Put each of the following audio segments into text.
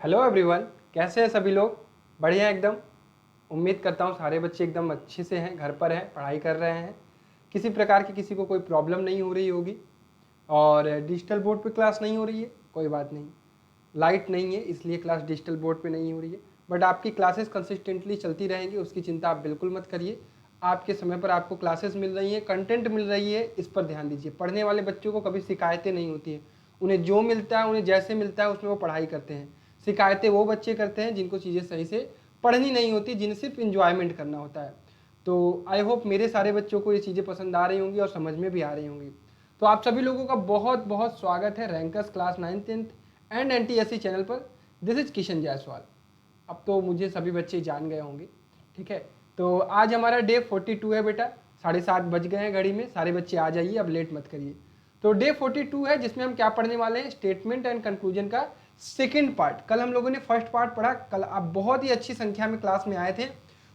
Hello everyone, कैसे हैं सभी लोग। बढ़िया एकदम। उम्मीद करता हूँ सारे बच्चे एकदम अच्छे से हैं, घर पर हैं, पढ़ाई कर रहे हैं, किसी प्रकार की किसी को कोई प्रॉब्लम नहीं हो रही होगी। और डिजिटल बोर्ड पे क्लास नहीं हो रही है, कोई बात नहीं, लाइट नहीं है इसलिए क्लास डिजिटल बोर्ड पे नहीं हो रही है, बट आपकी क्लासेस कंसिस्टेंटली चलती रहेंगी, उसकी चिंता आप बिल्कुल मत करिए। आपके समय पर आपको क्लासेस मिल रही हैं, कंटेंट मिल रही है, इस पर ध्यान दीजिए। पढ़ने वाले बच्चों को कभी शिकायतें नहीं होती हैं, उन्हें जो मिलता है, उन्हें जैसे मिलता है उसमें वो पढ़ाई करते हैं। शिकायतें वो बच्चे करते हैं जिनको चीज़ें सही से पढ़नी नहीं होती, जिन्हें सिर्फ इंजॉयमेंट करना होता है। तो आई होप मेरे सारे बच्चों को ये चीज़ें पसंद आ रही होंगी और समझ में भी आ रही होंगी। तो आप सभी लोगों का बहुत बहुत स्वागत है rankers class 9th 10th and NTSC channel पर। This is Kishan Jaiswal. अब तो मुझे सभी बच्चे जान गए होंगे, ठीक है। तो आज हमारा डे 42 है बेटा, 7:30 बज गए हैं घड़ी में। सारे बच्चे आ जाइए, अब लेट मत करिए। तो डे 42 है जिसमें हम क्या पढ़ने वाले हैं, स्टेटमेंट एंड कंक्लूजन का सेकेंड पार्ट। कल हम लोगों ने फर्स्ट पार्ट पढ़ा। कल आप बहुत ही अच्छी संख्या में क्लास में आए थे।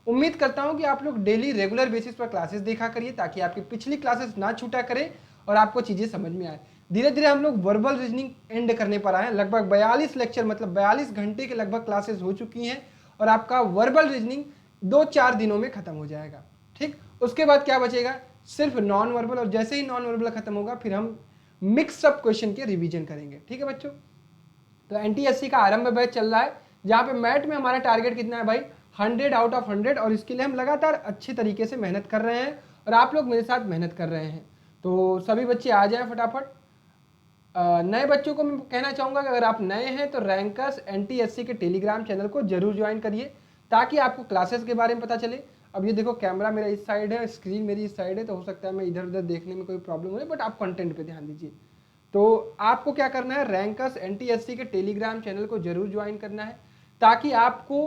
उम्मीद करता हूं कि आप लोग डेली रेगुलर बेसिस पर क्लासेस देखा करिए, ताकि आपकी पिछली क्लासेस ना छूटा करें और आपको चीज़ें समझ में आए। धीरे धीरे हम लोग वर्बल रीजनिंग एंड करने पर आए हैं। लगभग 42 लेक्चर, मतलब 42 घंटे के लगभग क्लासेस हो चुकी हैं और आपका वर्बल रीजनिंग 2-4 दिनों में खत्म हो जाएगा। ठीक, उसके बाद क्या बचेगा, सिर्फ नॉन वर्बल। और जैसे ही नॉन वर्बल खत्म होगा फिर हम मिक्सअप क्वेश्चन के रिवीजन करेंगे। ठीक है बच्चों। तो NTSC का आरंभ बैच चल रहा है, जहाँ पे मैथ में हमारा टारगेट कितना है भाई, 100 आउट ऑफ 100। और इसके लिए हम लगातार अच्छे तरीके से मेहनत कर रहे हैं और आप लोग मेरे साथ मेहनत कर रहे हैं। तो सभी बच्चे आ जाएं फटाफट। नए बच्चों को मैं कहना चाहूँगा कि अगर आप नए हैं तो रैंकर्स NTSC के टेलीग्राम चैनल को जरूर ज्वाइन करिए, ताकि आपको क्लासेस के बारे में पता चले। अब ये देखो, कैमरा मेरा इस साइड है, स्क्रीन मेरी इस साइड है, तो हो सकता है मैं इधर उधर देखने में कोई प्रॉब्लम हो, बट आप कंटेंट पे ध्यान दीजिए। तो आपको क्या करना है, रैंकर्स NTSC के टेलीग्राम चैनल को जरूर ज्वाइन करना है, ताकि आपको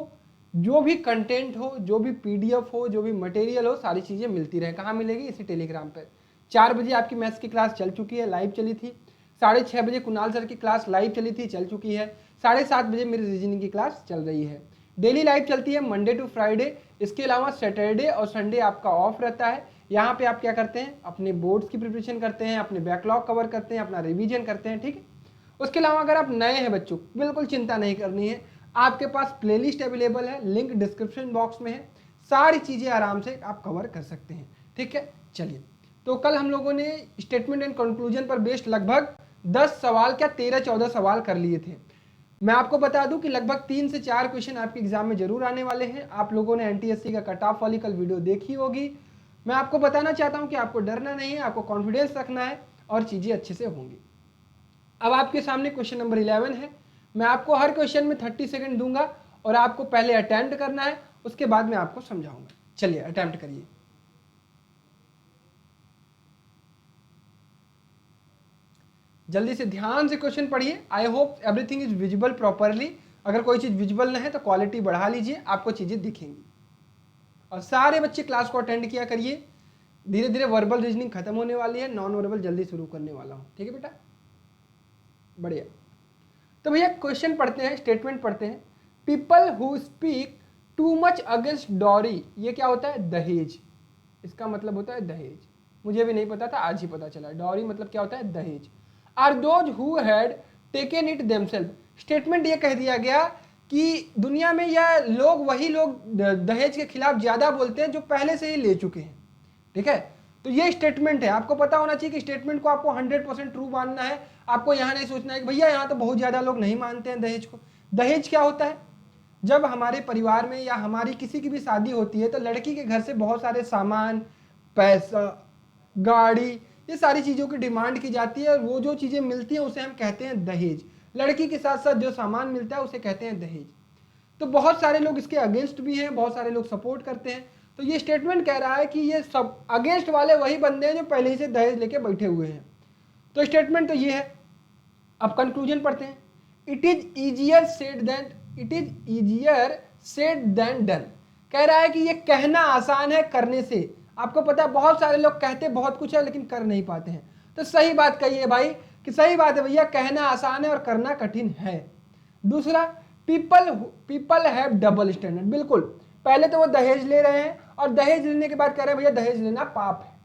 जो भी कंटेंट हो, जो भी PDF हो, जो भी मटेरियल हो, सारी चीज़ें मिलती रहे। कहाँ मिलेगी, इसी टेलीग्राम पर। 4 बजे आपकी मैथ्स की क्लास चल चुकी है, लाइव चली थी। 6:30 बजे कुणाल सर की क्लास लाइव चली थी, चल चुकी है। 7:30 बजे मेरी रीजनिंग की क्लास चल रही है। डेली लाइव चलती है मंडे टू फ्राइडे। इसके अलावा सैटरडे और संडे आपका ऑफ रहता है। यहाँ पे आप क्या करते हैं, अपने बोर्ड्स की प्रिपरेशन करते हैं, अपने बैकलॉग कवर करते हैं, अपना रिवीजन करते हैं। ठीक है। उसके अलावा अगर आप नए हैं बच्चों, बिल्कुल चिंता नहीं करनी है, आपके पास प्लेलिस्ट अवेलेबल है, लिंक डिस्क्रिप्शन बॉक्स में है। सारी चीज़ें आराम से आप कवर कर सकते हैं। ठीक है, चलिए। तो कल हम लोगों ने स्टेटमेंट एंड कंक्लूजन पर बेस्ड लगभग 10 सवाल, क्या 13-14 सवाल कर लिए थे। मैं आपको बता दूं कि लगभग 3 से 4 क्वेश्चन आपके एग्जाम में जरूर आने वाले हैं। आप लोगों ने NTSC का कट ऑफ वाली कल वीडियो देखी होगी। मैं आपको बताना चाहता हूं कि आपको डरना नहीं है, आपको कॉन्फिडेंस रखना है और चीज़ें अच्छे से होंगी। अब आपके सामने क्वेश्चन नंबर 11 है। मैं आपको हर क्वेश्चन में 30 सेकेंड दूंगा और आपको पहले अटेम्प्ट करना है, उसके बाद मैं आपको समझाऊंगा। चलिए अटेम्प्ट करिए। जल्दी से ध्यान से क्वेश्चन पढ़िए। I hope everything is visible properly. अगर कोई चीज़ विजिबल ना है तो क्वालिटी बढ़ा लीजिए, आपको चीज़ें दिखेंगी। और सारे बच्चे क्लास को अटेंड किया करिए। धीरे धीरे वर्बल रीजनिंग खत्म होने वाली है, नॉन वर्बल जल्दी शुरू करने वाला हूँ। ठीक है बेटा, बढ़िया। तो भैया क्वेश्चन पढ़ते हैं, स्टेटमेंट पढ़ते हैं। People who speak too much against dowry, ये क्या होता है, दहेज। इसका मतलब होता है दहेज। मुझे भी नहीं पता था, आज ही पता चला। डॉरी मतलब क्या होता है, दहेज। Are those who had taken it themselves. Statement ये कह दिया गया कि दुनिया में यह लोग, वही लोग दहेज के खिलाफ ज्यादा बोलते हैं जो पहले से ही ले चुके हैं। ठीक है, तो ये स्टेटमेंट है। आपको पता होना चाहिए कि स्टेटमेंट को आपको 100% ट्रू मानना है। आपको यहाँ नहीं सोचना है कि भैया यहाँ तो बहुत ज्यादा लोग नहीं मानते हैं दहेज को। दहेज क्या होता है, जब हमारे परिवार में या हमारी किसी की भी शादी होती है तो लड़की के घर से बहुत सारे सामान, पैसा, गाड़ी, ये सारी चीज़ों की डिमांड की जाती है और वो जो चीज़ें मिलती हैं उसे हम कहते हैं दहेज। लड़की के साथ साथ जो सामान मिलता है उसे कहते हैं दहेज। तो बहुत सारे लोग इसके अगेंस्ट भी हैं, बहुत सारे लोग सपोर्ट करते हैं। तो ये स्टेटमेंट कह रहा है कि ये सब अगेंस्ट वाले वही बंदे हैं जो पहले ही से दहेज लेके बैठे हुए हैं। तो स्टेटमेंट तो ये है। अब कंक्लूजन पढ़ते हैं। It is easier said than done. कह रहा है कि ये कहना आसान है करने से। आपको पता है बहुत सारे लोग कहते बहुत कुछ है लेकिन कर नहीं पाते हैं। तो सही बात कही है भाई, कि सही बात है भैया, कहना आसान है और करना कठिन है। दूसरा, पीपल हैव डबल स्टैंडर्ड। बिल्कुल, पहले तो वो दहेज ले रहे हैं और दहेज लेने के बाद कह रहे हैं भैया दहेज लेना पाप है।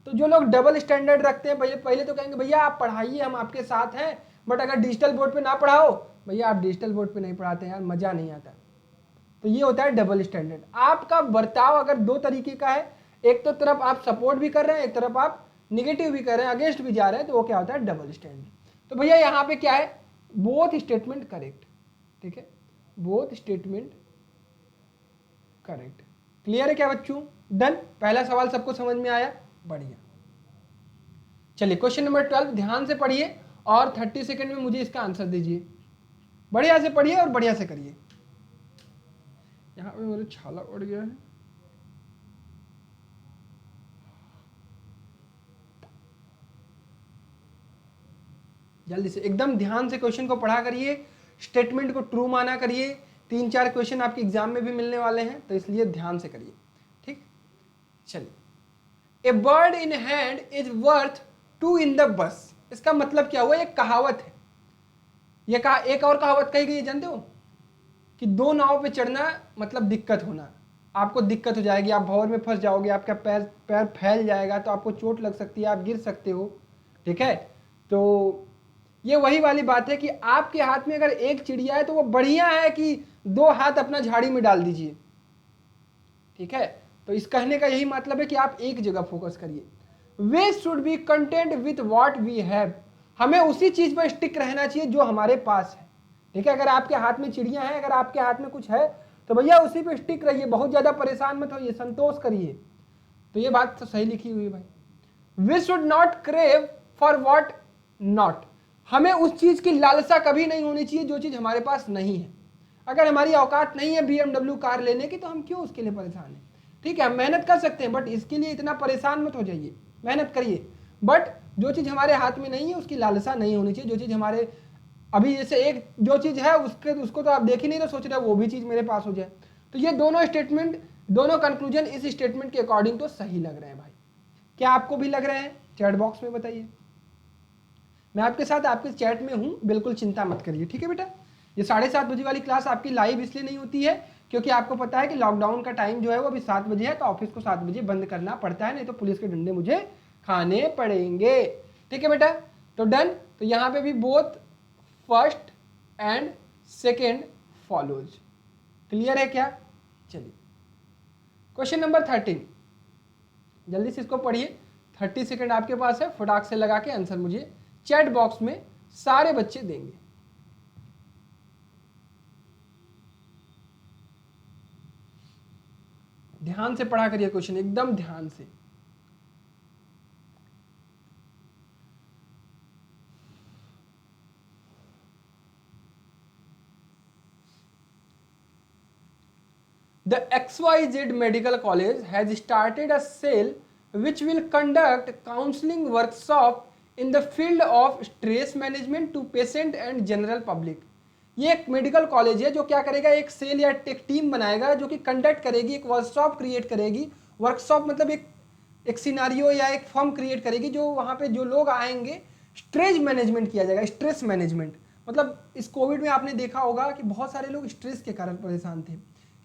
तो जो लोग डबल स्टैंडर्ड रखते हैं, पहले तो कहेंगे भैया आप पढ़ाइए, हम आपके साथ हैं, बट अगर डिजिटल बोर्ड पे ना पढ़ाओ भैया आप डिजिटल बोर्ड पे नहीं पढ़ाते हैं यार, मज़ा नहीं आता। तो ये होता है डबल स्टैंडर्ड। आपका बर्ताव अगर दो तरीके का है, एक तो तरफ आप सपोर्ट भी कर रहे हैं, एक तरफ आप निगेटिव भी कर रहे हैं, अगेंस्ट भी जा रहे हैं, तो वो क्या होता है डबल स्टैंडर्ड। तो भैया यहाँ पे क्या है, बोथ स्टेटमेंट करेक्ट, ठीक है, बोथ स्टेटमेंट करेक्ट। क्लियर है क्या बच्चों? डन। पहला सवाल सबको समझ में आया, बढ़िया। चलिए क्वेश्चन नंबर 12 ध्यान से पढ़िए और 30 सेकंड में मुझे इसका आंसर दीजिए। बढ़िया से पढ़िए और बढ़िया से करिए। यहाँ पे मेरे छाला उड़ गया है। जल्दी से एकदम ध्यान से क्वेश्चन को पढ़ा करिए, स्टेटमेंट को ट्रू माना करिए। 3-4 क्वेश्चन आपके एग्जाम में भी मिलने वाले हैं, तो इसलिए ध्यान से करिए, ठीक। चलिए, a bird in hand is worth 2 in the bush. इसका मतलब क्या हुआ? एक कहावत है। ये कहा, एक और कहावत कही गई है जानते हो, कि 2 नाव पे चढ़ना मतलब दिक्कत होना। आपको दिक्कत हो जाएगी, आप भंवर में फंस जाओगे, आपका पैर फैल जाएगा, तो आपको चोट लग सकती है, आप गिर सकते हो, ठीक है। तो ये वही वाली बात है कि आपके हाथ में अगर एक चिड़िया है तो वो बढ़िया है कि 2 हाथ अपना झाड़ी में डाल दीजिए, ठीक है। तो इस कहने का यही मतलब है कि आप एक जगह फोकस करिए। We should be content with what we have. हमें उसी चीज पर स्टिक रहना चाहिए जो हमारे पास है, ठीक है। अगर आपके हाथ में चिड़िया है, अगर आपके हाथ में कुछ है, तो भैया उसी पे स्टिक रहिए, बहुत ज्यादा परेशान मत होइए, संतोष करिए। तो ये बात तो सही लिखी हुई है भाई। We should not crave for what not. हमें उस चीज की लालसा कभी नहीं होनी चाहिए जो चीज हमारे पास नहीं है। अगर हमारी औकात नहीं है BMW कार लेने की, तो हम क्यों उसके लिए परेशान हैं, ठीक है। हम मेहनत कर सकते हैं, बट इसके लिए इतना परेशान मत हो जाइए, मेहनत करिए। बट जो चीज हमारे हाथ में नहीं है उसकी लालसा नहीं होनी चाहिए। जो चीज हमारे अभी जैसे एक जो चीज है उसको तो आप देख ही नहीं तो सोच रहे हो वो भी चीज मेरे पास हो जाए। तो ये दोनों स्टेटमेंट, दोनों कंक्लूजन इस स्टेटमेंट के अकॉर्डिंग तो सही लग रहे हैं भाई। क्या आपको भी लग रहे हैं? चैट बॉक्स में बताइए। मैं आपके साथ आपके चैट में हूं, बिल्कुल चिंता मत करिए, ठीक है बेटा। ये 7:30 बजे वाली क्लास आपकी लाइव इसलिए नहीं होती है क्योंकि आपको पता है कि लॉकडाउन का टाइम जो है वो अभी 7 बजे है, तो ऑफिस को 7 बजे बंद करना पड़ता है, नहीं तो पुलिस के डंडे मुझे खाने पड़ेंगे, ठीक है बेटा। तो डन। तो यहाँ पे भी both first and second follows. Clear है क्या? चलिए क्वेश्चन नंबर 13, जल्दी से इसको पढ़िए। 30 सेकेंड आपके पास है, फटाक से लगा के आंसर मुझे चैट बॉक्स में सारे बच्चे देंगे। ध्यान से पढ़ा करिए क्वेश्चन, एकदम ध्यान से। The XYZ Medical College has started a sale which will conduct counseling workshop in the field of stress management to patient and general public। ये एक मेडिकल कॉलेज है जो क्या करेगा, एक सेल या एक टीम बनाएगा जो कि कंडक्ट करेगी, एक वर्कशॉप क्रिएट करेगी। वर्कशॉप मतलब एक सिनारियो या एक फॉर्म क्रिएट करेगी जो वहाँ पे जो लोग आएंगे स्ट्रेस मैनेजमेंट किया जाएगा। स्ट्रेस मैनेजमेंट मतलब इस कोविड में आपने देखा होगा कि बहुत सारे लोग स्ट्रेस के कारण परेशान थे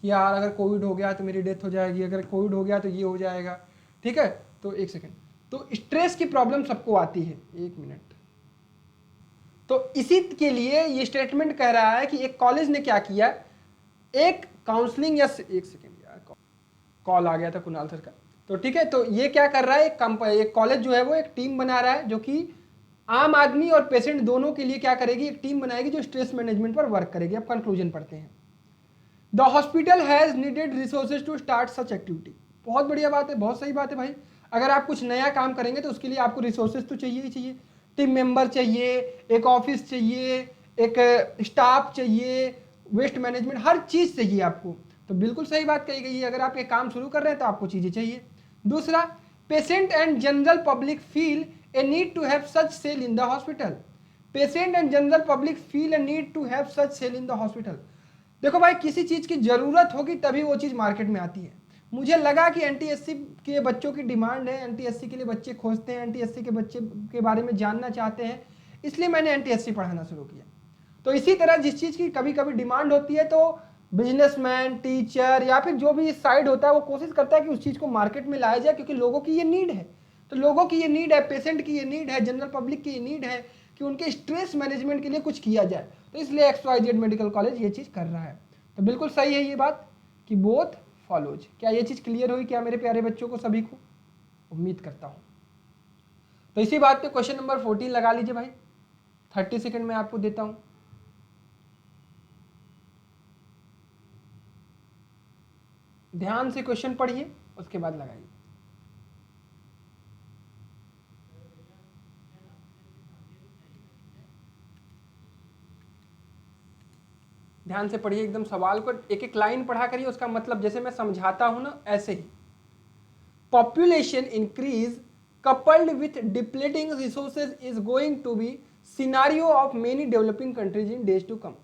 कि यार अगर कोविड हो गया तो मेरी डेथ हो जाएगी, अगर कोविड हो गया तो ये हो जाएगा, ठीक है। तो एक सेकेंड, तो स्ट्रेस की प्रॉब्लम सबको आती है। एक मिनट। तो इसी के लिए ये स्टेटमेंट कह रहा है कि एक कॉलेज ने क्या किया, एक काउंसलिंग या एक सेकेंड यार कॉल आ गया था कुणाल सर का, तो ठीक है। तो ये क्या कर रहा है, एक कॉलेज जो है वो एक टीम बना रहा है जो कि आम आदमी और पेशेंट दोनों के लिए क्या करेगी, एक टीम बनाएगी जो स्ट्रेस मैनेजमेंट पर वर्क करेगी। अब कंक्लूजन पढ़ते हैं। The hospital has needed resources to start such activity. बहुत बढ़िया बात है, बहुत सही बात है भाई। अगर आप कुछ नया काम करेंगे तो उसके लिए आपको रिसोर्सेज तो चाहिए ही चाहिए। टीम मेंबर चाहिए, एक ऑफिस चाहिए, एक स्टाफ चाहिए, वेस्ट मैनेजमेंट, हर चीज़ चाहिए आपको। तो बिल्कुल सही बात कही गई है, अगर आप एक काम शुरू कर रहे हैं तो आपको चीज़ें चाहिए। दूसरा, patient and general public feel a need to have such cell in the hospital. Patient and general public feel a need to have such cell in the hospital. देखो भाई, किसी चीज़ की ज़रूरत होगी तभी वो चीज़ मार्केट में आती है। मुझे लगा कि NTSC के बच्चों की डिमांड है, NTSC के लिए बच्चे खोजते हैं, NTSC के बच्चे के बारे में जानना चाहते हैं, इसलिए मैंने NTSC पढ़ाना शुरू किया। तो इसी तरह जिस चीज़ की कभी कभी डिमांड होती है तो बिजनेसमैन, टीचर या फिर जो भी साइड होता है वो कोशिश करता है कि उस चीज़ को मार्केट में लाया जाए, क्योंकि लोगों की ये नीड है। तो लोगों की ये नीड है, पेशेंट की ये नीड है, जनरल पब्लिक की ये नीड है कि उनके स्ट्रेस मैनेजमेंट के लिए कुछ किया जाए, तो इसलिए XYZ मेडिकल कॉलेज ये चीज़ कर रहा है। तो बिल्कुल सही है ये बात कि बोथ फॉलोज। क्या ये चीज़ क्लियर हुई क्या मेरे प्यारे बच्चों को सभी को? उम्मीद करता हूँ। तो इसी बात पे क्वेश्चन नंबर 14 लगा लीजिए भाई, 30 सेकंड में आपको देता हूँ। ध्यान से क्वेश्चन पढ़िए, उसके बाद लगाइए। ध्यान से पढ़िए एकदम, सवाल को एक एक लाइन पढ़ा करिए, उसका मतलब जैसे मैं समझाता हूं ना ऐसे ही। Population increase coupled with depleting resources is going to be scenario of many developing countries in days to come।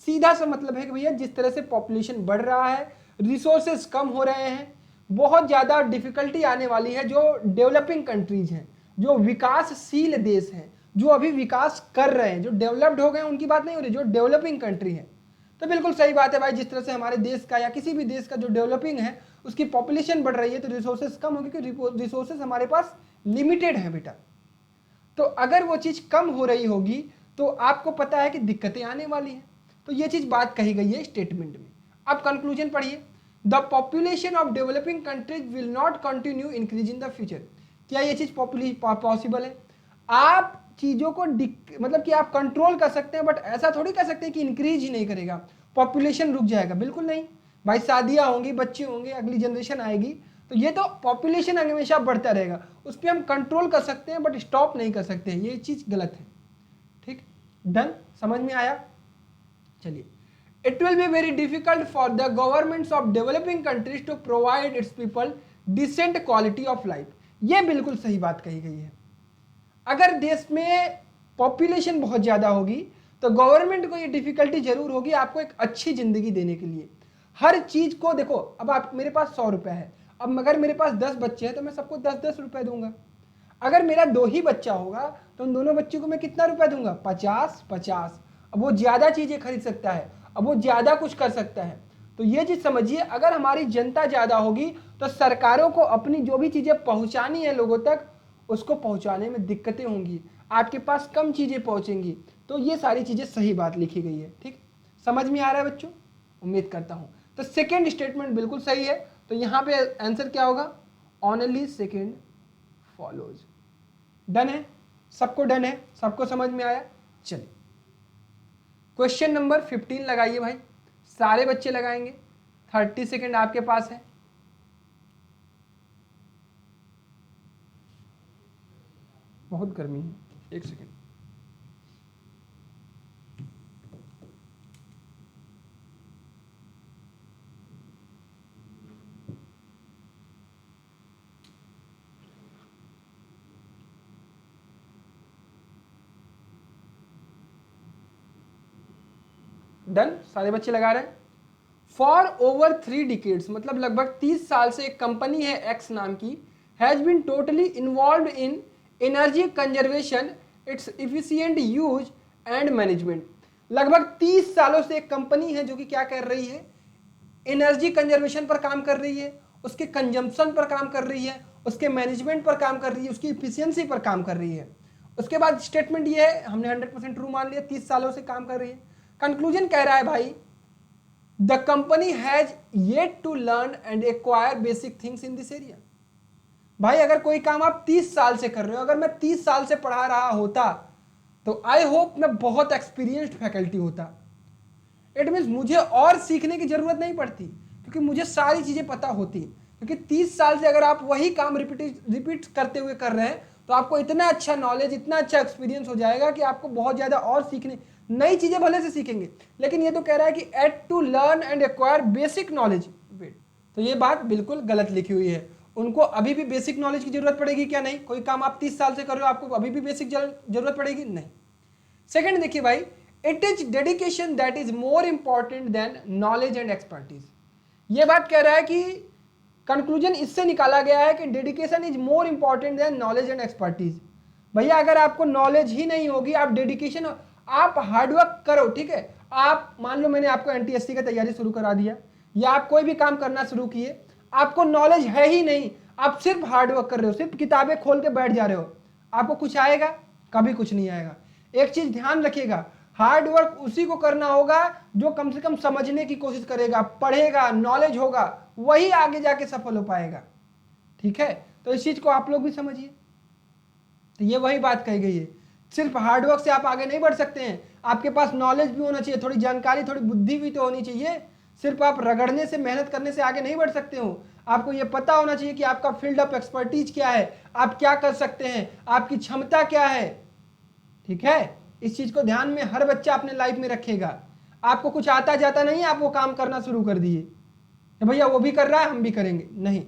सीधा सा मतलब है कि भैया जिस तरह से पॉपुलेशन बढ़ रहा है, रिसोर्सेज कम हो रहे हैं, बहुत ज़्यादा डिफिकल्टी आने वाली है जो डेवलपिंग कंट्रीज हैं, जो विकासशील देश हैं, जो अभी विकास कर रहे हैं, जो डेवलप्ड हो गए हैं उनकी बात नहीं हो रही, जो डेवलपिंग कंट्री है। तो बिल्कुल सही बात है भाई, जिस तरह से हमारे देश का या किसी भी देश का जो डेवलपिंग है उसकी पॉपुलेशन बढ़ रही है तो रिसोर्सेज कम होगी, क्योंकि रिसोर्सेज हमारे पास लिमिटेड है बेटा। तो अगर वो चीज़ कम हो रही होगी तो आपको पता है कि दिक्कतें आने वाली हैं। तो ये चीज़ बात कही गई है स्टेटमेंट में। अब कंक्लूजन पढ़िए, the population of developing countries will not continue increase in the future. क्या ये चीज़ पॉसिबल है? आप चीज़ों को मतलब कि आप कंट्रोल कर सकते हैं, बट ऐसा थोड़ी कर सकते हैं कि इंक्रीज ही नहीं करेगा, पॉपुलेशन रुक जाएगा, बिल्कुल नहीं भाई। शादियाँ होंगी, बच्चे होंगे, अगली जनरेशन आएगी, तो ये तो पॉपुलेशन हमेशा बढ़ता रहेगा, उस पर हम कंट्रोल कर सकते हैं बट स्टॉप नहीं कर सकते हैं, ये चीज़ गलत है। ठीक, डन, समझ में आया? चलिए, it will be very difficult for the governments of developing countries to provide its people decent quality of life. ये बिल्कुल सही बात कही गई है। अगर देश में पॉपुलेशन बहुत ज़्यादा होगी तो गवर्नमेंट को ये डिफिकल्टी जरूर होगी आपको एक अच्छी ज़िंदगी देने के लिए। हर चीज़ को देखो, अब आप मेरे पास 100 रुपये है, अब अगर मेरे पास 10 बच्चे हैं तो मैं सबको 10-10 रुपये दूंगा। अगर मेरा 2 ही बच्चा होगा तो उन दोनों बच्चों को मैं कितना रुपया दूंगा? 50-50। अब वो ज़्यादा चीज़ें खरीद सकता है, अब वो ज़्यादा कुछ कर सकता है। तो ये चीज़ समझिए, अगर हमारी जनता ज़्यादा होगी तो सरकारों को अपनी जो भी चीज़ें पहुँचानी है लोगों तक, उसको पहुँचाने में दिक्कतें होंगी, आपके पास कम चीज़ें पहुँचेंगी। तो ये सारी चीज़ें सही बात लिखी गई है। ठीक, समझ में आ रहा है बच्चों? उम्मीद करता हूँ। तो सेकेंड स्टेटमेंट बिल्कुल सही है, तो यहाँ पे आंसर क्या होगा? Only second follows. डन है? सबको डन है? सबको समझ में आया? चलिए, क्वेश्चन नंबर 15 लगाइए भाई, सारे बच्चे लगाएंगे, 30 सेकेंड आपके पास है। बहुत गर्मी है, एक सेकेंड। डन, सारे बच्चे लगा रहे हैं। फॉर ओवर 3 डिकेड्स, मतलब लगभग 30 साल से एक कंपनी है एक्स नाम की, has been totally involve in energy conservation, its efficient use and management. लगभग 30 सालों से एक कंपनी है जो कि क्या कर रही है? एनर्जी कंजर्वेशन पर काम कर रही है, उसके कंजम्पशन पर काम कर रही है, उसके मैनेजमेंट पर काम कर रही है, उसकी इफिशियंसी पर काम कर रही है। उसके बाद स्टेटमेंट ये है, हमने 100% ट्रू मान लिया, 30 सालों से काम कर रही है। कंक्लूजन कह रहा है भाई, the company has yet to learn and acquire basic things in this area. भाई अगर कोई काम आप 30 साल से कर रहे हो, अगर मैं 30 साल से पढ़ा रहा होता तो आई होप मैं बहुत एक्सपीरियंस्ड फैकल्टी होता। इट मीन्स मुझे और सीखने की जरूरत नहीं पड़ती, क्योंकि मुझे सारी चीजें पता होती। क्योंकि 30 साल से अगर आप वही काम रिपीट करते हुए कर रहे हैं तो आपको इतना अच्छा नॉलेज, इतना अच्छा एक्सपीरियंस हो जाएगा कि आपको बहुत ज़्यादा और सीखने, नई चीज़ें भले से सीखेंगे, लेकिन ये तो कह रहा है कि at to learn and acquire basic knowledge. Wait, तो ये बात बिल्कुल गलत लिखी हुई है। उनको अभी भी बेसिक नॉलेज की जरूरत पड़ेगी क्या? नहीं। कोई काम आप 30 साल से कर रहे हो, आपको अभी भी बेसिक जरूरत पड़ेगी? नहीं। सेकेंड देखिए भाई, it is dedication that is more important than knowledge and expertise. ये बात कह रहा है कि कंक्लूजन इससे निकाला गया है कि dedication is more important than knowledge and expertise. भैया अगर आपको नॉलेज ही नहीं होगी, आप डेडिकेशन, आप हार्डवर्क करो, ठीक है, आप मान लो मैंने आपको एनटीएससी की तैयारी शुरू करा दिया या आप कोई भी काम करना शुरू किए, आपको नॉलेज है ही नहीं, आप सिर्फ हार्डवर्क कर रहे हो, सिर्फ किताबें खोल के बैठ जा रहे हो, आपको कुछ आएगा? कभी कुछ नहीं आएगा। एक चीज ध्यान रखिएगा, हार्ड वर्क उसी को करना होगा जो कम से कम समझने की कोशिश करेगा, पढ़ेगा, नॉलेज होगा, वही आगे जाके सफल हो पाएगा। ठीक है, तो इस चीज को आप लोग भी समझिए। तो ये वही बात कही गई है, सिर्फ हार्डवर्क से आप आगे नहीं बढ़ सकते हैं, आपके पास नॉलेज भी होना चाहिए, थोड़ी जानकारी, थोड़ी बुद्धि भी तो होनी चाहिए। सिर्फ आप रगड़ने से, मेहनत करने से आगे नहीं बढ़ सकते हो। आपको ये पता होना चाहिए कि आपका फील्ड ऑफ एक्सपर्टीज क्या है, आप क्या कर सकते हैं, आपकी क्षमता क्या है। ठीक है, इस चीज को ध्यान में हर बच्चा अपने लाइफ में रखेगा। आपको कुछ आता जाता नहीं है, आप वो काम करना शुरू कर दिए, भैया वो भी कर रहा है हम भी करेंगे, नहीं।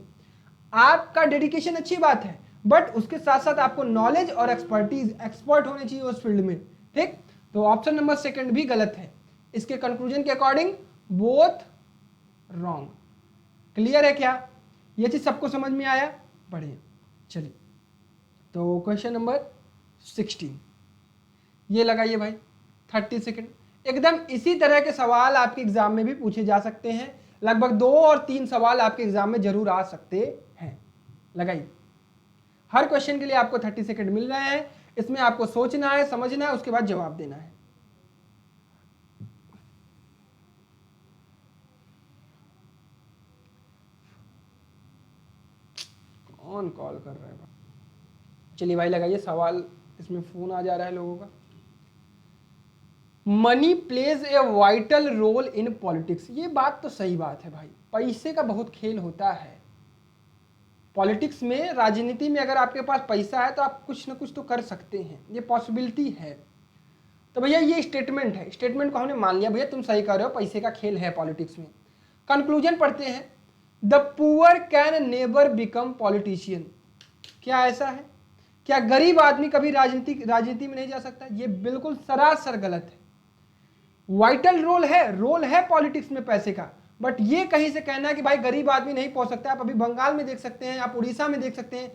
आपका डेडिकेशन अच्छी बात है, बट उसके साथ साथ आपको नॉलेज और एक्सपर्टीज, एक्सपर्ट होने चाहिए उस फील्ड में। ठीक, तो ऑप्शन नंबर सेकंड भी गलत है। इसके कंक्लूजन के अकॉर्डिंग बोथ रॉन्ग। क्लियर है क्या? ये चीज सबको समझ में आया? बढ़िया, चलिए तो क्वेश्चन नंबर 16 ये लगाइए भाई, 30 सेकंड। एकदम इसी तरह के सवाल आपके एग्जाम में भी पूछे जा सकते हैं, लगभग 2 और 3 सवाल आपके एग्जाम में जरूर आ सकते हैं। लगाइए, हर क्वेश्चन के लिए आपको 30 सेकंड मिल रहे हैं, इसमें आपको सोचना है, समझना है, उसके बाद जवाब देना है। कौन कॉल कर रहा है? चलिए भाई लगाइए सवाल, इसमें फोन आ जा रहा है लोगों का। Money plays a vital role in politics. ये बात तो सही बात है भाई, पैसे का बहुत खेल होता है पॉलिटिक्स में, राजनीति में। अगर आपके पास पैसा है तो आप कुछ ना कुछ तो कर सकते हैं, ये पॉसिबिलिटी है। तो भैया ये स्टेटमेंट है, स्टेटमेंट को हमने मान लिया, भैया तुम सही कर रहे हो, पैसे का खेल है पॉलिटिक्स में। कंक्लूजन पढ़ते हैं, the poor can never become politician. क्या ऐसा है? क्या गरीब आदमी कभी राजनीति में नहीं जा सकता? ये बिल्कुल सरासर गलत है। वाइटल रोल है पॉलिटिक्स में पैसे का, बट ये कहीं से कहना है कि भाई गरीब आदमी नहीं पहुंच सकता। आप अभी बंगाल में देख सकते हैं, आप उड़ीसा में देख सकते हैं,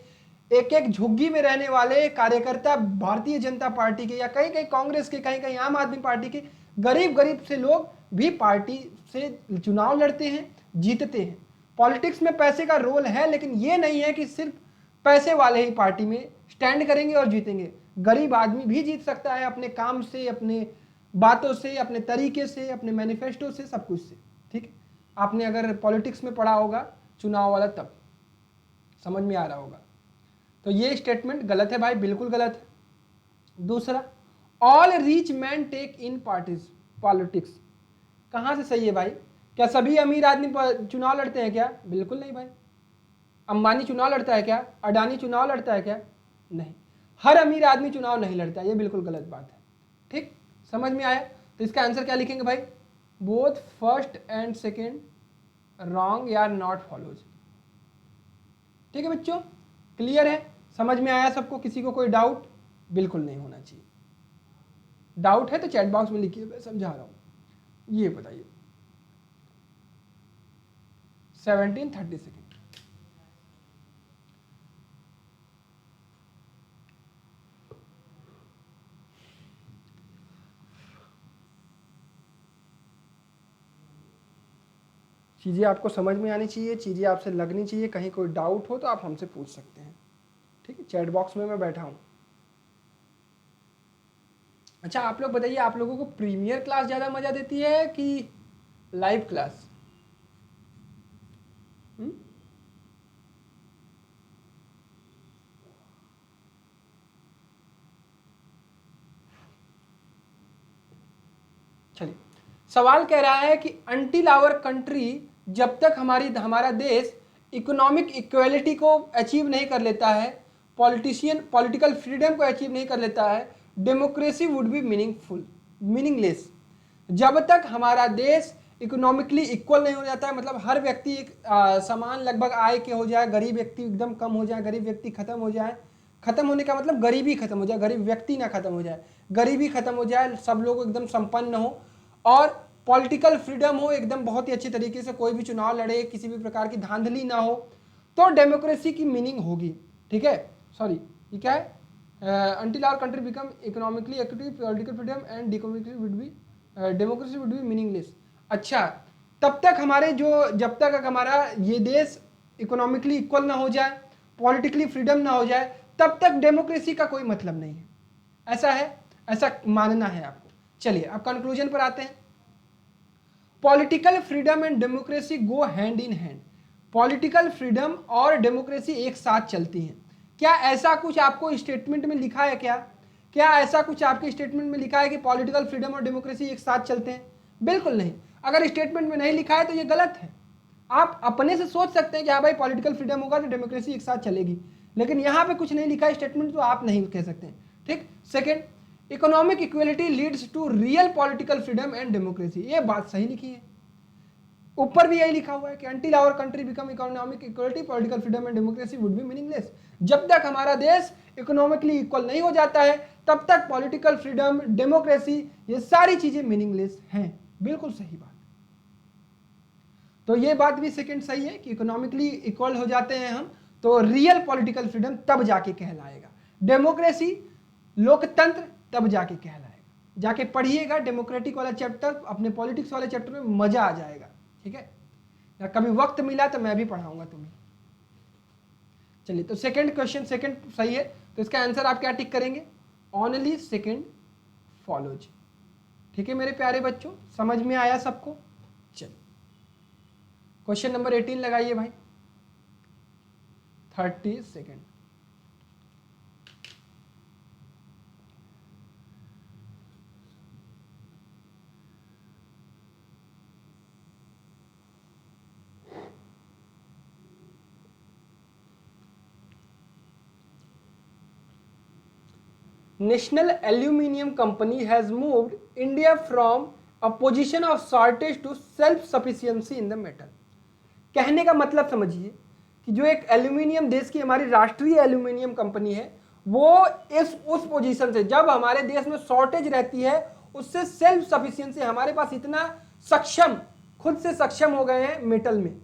एक एक झुग्गी में रहने वाले कार्यकर्ता भारतीय जनता पार्टी के, या कहीं कहीं कांग्रेस के, कहीं कहीं आम आदमी पार्टी के, गरीब से लोग भी पार्टी से चुनाव लड़ते हैं, जीतते हैं। पॉलिटिक्स में पैसे का रोल है, लेकिन ये नहीं है कि सिर्फ पैसे वाले ही पार्टी में स्टैंड करेंगे और जीतेंगे। गरीब आदमी भी जीत सकता है अपने काम से, अपने बातों से, अपने तरीके से, अपने मैनिफेस्टो से, सब कुछ से। ठीक है, आपने अगर पॉलिटिक्स में पढ़ा होगा चुनाव वाला, तब समझ में आ रहा होगा। तो ये स्टेटमेंट गलत है भाई, बिल्कुल गलत है। दूसरा, ऑल रिच मैन टेक इन पार्टीज पॉलिटिक्स। कहाँ से सही है भाई? क्या सभी अमीर आदमी चुनाव लड़ते हैं क्या? बिल्कुल नहीं भाई। अंबानी चुनाव लड़ता है क्या? अडानी चुनाव लड़ता है क्या? नहीं, हर अमीर आदमी चुनाव नहीं लड़ता है, ये बिल्कुल गलत बात है। ठीक, समझ में आया? तो इसका आंसर क्या लिखेंगे भाई? Both first and second wrong या नॉट फॉलोज। ठीक है बच्चों, क्लियर है? समझ में आया सबको? किसी को कोई डाउट? बिल्कुल नहीं होना चाहिए। डाउट है तो चैट बॉक्स में लिखिए, मैं समझा रहा हूं। ये बताइए 17:30 सेकेंड। चीज़ें आपको समझ में आनी चाहिए, चीज़ें आपसे लगनी चाहिए। कहीं कोई डाउट हो तो आप हमसे पूछ सकते हैं। ठीक है, चैट बॉक्स में मैं बैठा हूँ। अच्छा, आप लोग बताइए, आप लोगों को प्रीमियर क्लास ज़्यादा मज़ा देती है कि लाइव क्लास? चलिए, सवाल कह रहा है कि अनटिल आवर कंट्री, जब तक हमारा देश इकोनॉमिक इक्वेलिटी को अचीव नहीं कर लेता है, पॉलिटिकल फ्रीडम को अचीव नहीं कर लेता है, डेमोक्रेसी वुड बी मीनिंगलेस। जब तक हमारा देश इकोनॉमिकली इक्वल नहीं हो जाता है, मतलब हर व्यक्ति एक समान लगभग आय के हो जाए, गरीब व्यक्ति एकदम कम हो जाए, गरीब व्यक्ति खत्म हो जाए, खत्म होने का मतलब गरीबी खत्म हो जाए, गरीब व्यक्ति ना खत्म हो जाए, गरीबी खत्म हो जाए, सब लोग एकदम संपन्न हो, और पॉलिटिकल फ्रीडम हो एकदम, बहुत ही अच्छे तरीके से कोई भी चुनाव लड़े, किसी भी प्रकार की धांधली ना हो, तो डेमोक्रेसी की मीनिंग होगी। ठीक है, सॉरी ये क्या है? until our country become economically active, political freedom and democracy would be meaningless। अच्छा, तब तक जब तक हमारा ये देश इकोनॉमिकली इक्वल ना हो जाए, पॉलिटिकली फ्रीडम ना हो जाए, तब तक डेमोक्रेसी का कोई मतलब नहीं है। ऐसा है? ऐसा मानना है आपको। चलिए अब कंक्लूजन पर आते हैं। Political freedom and democracy go hand in hand. Political freedom और डेमोक्रेसी एक साथ चलती हैं। क्या ऐसा कुछ आपको स्टेटमेंट में लिखा है? क्या ऐसा कुछ आपके स्टेटमेंट में लिखा है कि पॉलिटिकल फ्रीडम और डेमोक्रेसी एक साथ चलते हैं? बिल्कुल नहीं। अगर स्टेटमेंट में नहीं लिखा है तो ये गलत है। आप अपने से सोच सकते हैं कि हाँ भाई पॉलिटिकल फ्रीडम होगा तो डेमोक्रेसी एक साथ चलेगी, लेकिन यहाँ पे कुछ नहीं लिखा है स्टेटमेंट, तो आप नहीं कह सकते हैं। ठीक। Second, economic equality leads to real political freedom and democracy. ये बात सही लिखी है, ऊपर भी यही लिखा हुआ है कि until our country become economic equality political freedom and democracy would be meaningless. जब तक हमारा देश इकोनॉमिकली इक्वल नहीं हो जाता है तब तक पॉलिटिकल फ्रीडम, डेमोक्रेसी, ये सारी चीजें मीनिंगलेस हैं। बिल्कुल सही बात। तो ये बात भी सेकंड सही है कि इकोनॉमिकली इक्वल हो जाते हैं हम तो रियल पॉलिटिकल फ्रीडम तब जाके कहलाएगा। डेमोक्रेसी, लोकतंत्र, तब जाके कहलाएगा। जाके पढ़िएगा डेमोक्रेटिक वाला चैप्टर, अपने पॉलिटिक्स वाले चैप्टर में मजा आ जाएगा। ठीक है, या कभी वक्त मिला तो मैं भी पढ़ाऊंगा तुम्हें। चलिए, तो सेकंड क्वेश्चन सेकंड सही है, तो इसका आंसर आप क्या टिक करेंगे? Only second follows. ठीक है मेरे प्यारे बच्चों, समझ में आया सबको? चलिए क्वेश्चन नंबर 18 लगाइए भाई, 30 second. National aluminium company has moved India from a position of shortage to self sufficiency in the metal. कहने का मतलब समझिए कि जो एक एल्यूमिनियम देश की हमारी राष्ट्रीय एल्यूमिनियम कंपनी है, वो उस पोजीशन से जब हमारे देश में शॉर्टेज रहती है उससे सेल्फ सफिशिएंसी, हमारे पास इतना सक्षम, खुद से सक्षम हो गए हैं मेटल में।